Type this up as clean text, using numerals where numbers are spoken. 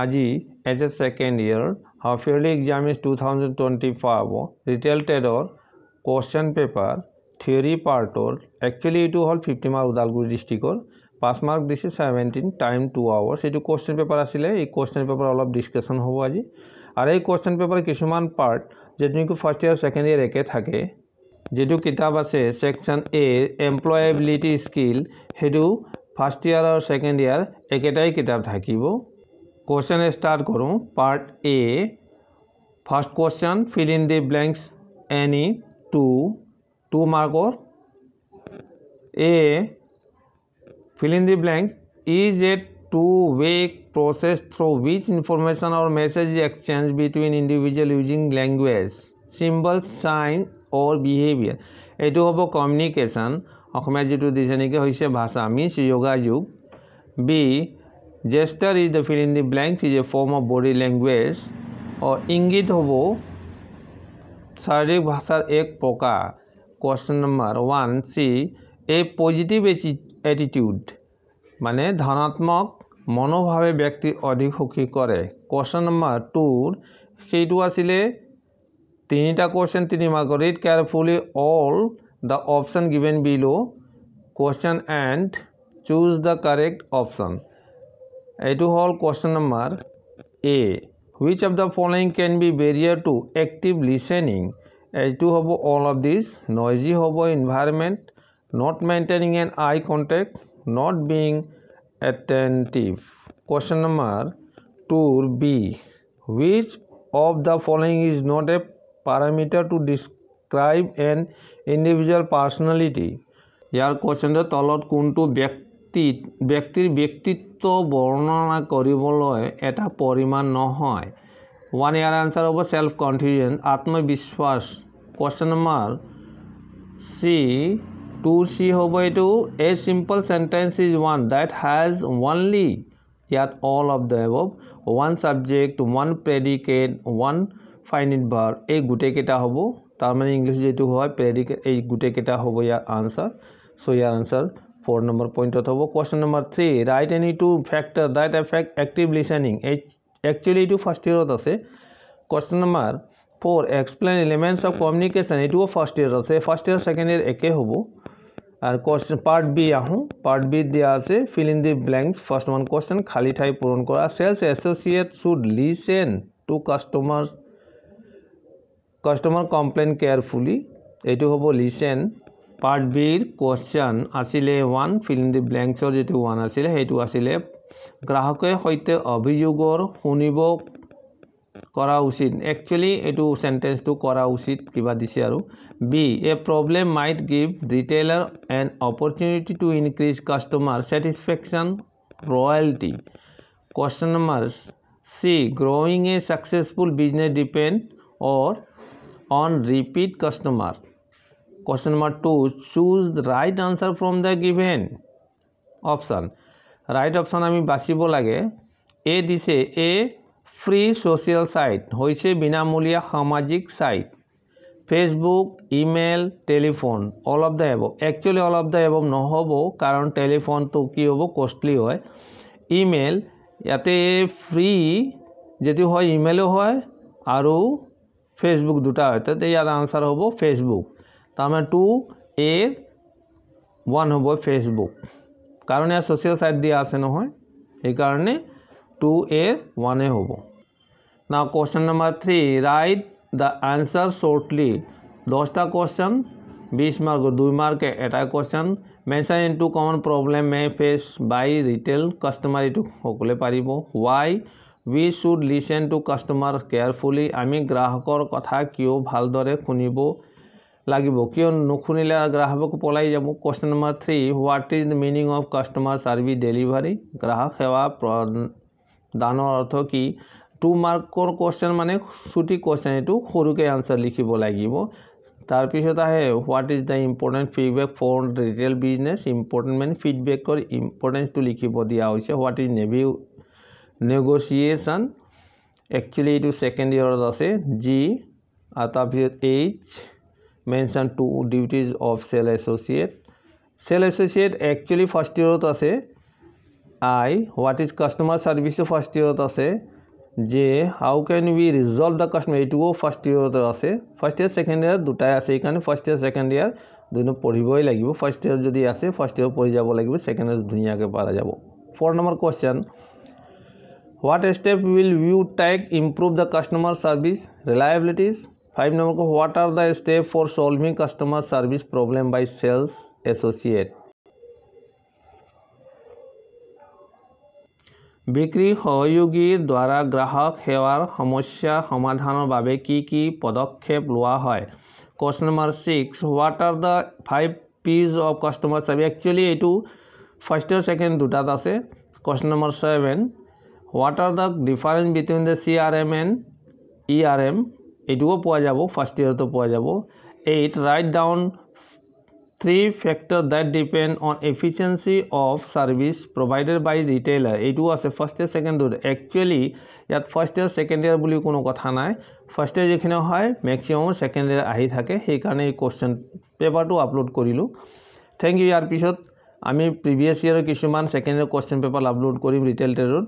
আজি as a second year half yearly exam is 2025 retail trader question paper theory part actually it hol 50 mark Udalguri district 5 mark this is 17 time 2 hours etu question paper asile ei question paper olop discussion hobo aji are ei question paper kisuman part jetniku first year second year eke thake jetu kitab ase section A employability skill hedu first year or second year eketai kitab thakibo Question start करूँ part A first question fill in the blanks any two mark or A fill in the blanks is a two-way process through which information or message is exchanged between individual using language symbols sign or behavior एटू होबो communication অসমীয়া যেটো দিছে নেকি হৈছে ভাষা means যোগাযোগ B gesture is the fill in the blanks is a form of body language और इंगित होबो शारीरिक भाषार एक प्रकार क्वेश्चन नंबर 1 सी ए पॉजिटिव एटीट्यूड माने धनात्मक मनोभावे व्यक्ति अधिक सुखी करे क्वेश्चन नंबर 2 सेटु आसिले तीनटा question 3 mark read carefully all the option given below question and choose the correct option Etu hol question number A. Which of the following can be barrier to active listening? Etu hobo all of these. Noisy hobo environment, not maintaining an eye contact, not being attentive. Question number 2B. Which of the following is not a parameter to describe an individual personality? Yar question to tolot kuntu ব্যক্তিৰ ব্যক্তিত্ব বৰ্ণনা কৰিবলৈ এটা পৰিমাণ নহয় one ইয়াৰ answer হ'ব self confidence আত্মবিশ্বাস কোশ্চেন নম্বৰ সি 2C হ'ব এটো a simple sentence is one that has only ইয়াত all of the above one subject one predicate one finite verb এই গুটে কেটা হ'ব তাৰ মানে ইংলিশ যেটো হয় প্ৰেডিকেট এই গুটে কেটা হ'ব ইয়াৰ answer so year answer 4 number point hobo question number 3 write any two factor that affect active listening actually to first year ase question number 4 explain elements of communication etu first year ase first year second year eke hobo ar question part B ahu part B dia ase fill in the blanks first one question khali thai puron kora sales associate should listen to customer complaint carefully etu hobo listen Part B question asile 1 fill in the blanks or jetu 1 asile hetu asile গ্রাহকের হইতে অভিযোগৰ শুনিব কৰা উচিত actually এটো sentence to কৰা উচিত কিবা দিছে আৰু B a problem might give retailer an opportunity to increase customer satisfaction royalty question number C growing a successful business depend or on repeat customer Question number 2 choose the right answer from the given option right option আমি বাছিব লাগে এ দিছে এ free social site হইছে বিনামূলীয়া সামাজিক site Facebook email telephone all of the above actually all of the above নহব কারণ telephone তো কি হ'ব কষ্টলি হয় ইমেল ইয়াতে ফ্রি যেটো হয় ইমেলও হয় আৰু ফেসবুক দুটা হয় তাতে ইয়াৰ আনসার হ'ব ফেসবুক তারমানে 2A 1 হবো ফেসবুক কারণ এর সোশ্যাল সাইট দিয়ে আছে নহয় এই কারণে 2A 1 এ হবো now question number 3 write the answer shortly 10টা কোশ্চেন 20 মার্ক 2 মার্কে এটা question mention into common problem may face by retail customer এটু সকলে পারিব why we should listen to customer carefully আমি গ্ৰাহকৰ কথা কিয় ভালদৰে শুনিব লাগিব কিয় নুখুনিলে গ্রাহকক পলাই যাব question number 3 what is the meaning of customer service delivery গ্রাহক সেৱা দানৰ অৰ্থ কি 2 মাৰ্কৰ কোশ্চেন মানে ছুটি কোশ্চেন এটো সৰুকে আনসাৰ লিখিব লাগিব তাৰ পিছত আহে what is the important feedback for retail business important মানে ফিডব্যাকৰ ইম্পৰ্টেন্স টু লিখিব দিয়া হৈছে হোয়াট ইজ নেগোসিয়েশন एक्चुअली इटू सेकेंड ईयर আছে জি আর তার পিছত এইচ mention two duties of sales associate actually first year আছে I what is customer service first ইয়াৰত আছে যে how can we resolve the customer এইটো ফাৰ্স্ট ইয়াৰত আছে ফাৰ্স্ট ইয়াৰ সেকেন্ড ইয়াৰ দুটাই আছে এইকাৰণে ফাৰ্স্ট ইয়াৰ সেকেন্ড ইয়াৰ দুনো পঢ়িবই লাগিব ফাৰ্স্ট ইয়াৰ যদি আছে ফাৰ্স্ট ইয়াৰ পঢ়ি যাব লাগিব সেকেন্ড ইয়াৰ ধুনিয়াকে পাৰা যাব 4 number question what step will you take improve the customer service reliabilities 5 number ko what are the steps for solving customer service problem by sales associate বিক্ৰী সহযোগীৰ দ্বাৰা গ্ৰাহক সেৱাৰ সমস্যা সমাধানৰ বাবে কি পদক্ষেপ লোৱা হয় question number 6 what are the 5 P's of customer service actually এটো first or second দুটাত আছে question number 7 what are the difference between the CRM and ERM এটুকো পোৱা যাব ফাৰ্স্ট ইয়াৰটো পোৱা যাব 8 write down 3 factors that depend on efficiency of service provided by retailer এটু আছে first ইয়াৰ second দুটা actually ইয়াত ফাৰ্স্ট ইয়াৰ সেকেন্ড ইয়াৰ বুলি কোনো কথা নাই ফাৰ্স্ট ইয়াৰ যেখানে হয় ম্যাক্সিমাম সেকেন্ড ইয়াৰ আহি থাকে সেই কাৰণে এই কোশ্চেন পেপাৰটো আপলোড কৰিলো থ্যাংক ইউ ইয়াৰ পিছত আমি প্ৰিভিয়াস ইয়াৰৰ কিছুমান সেকেন্ড ইয়াৰ কোশ্চেন পেপাৰ আপলোড কৰিম ৰিটেল ট্ৰেডত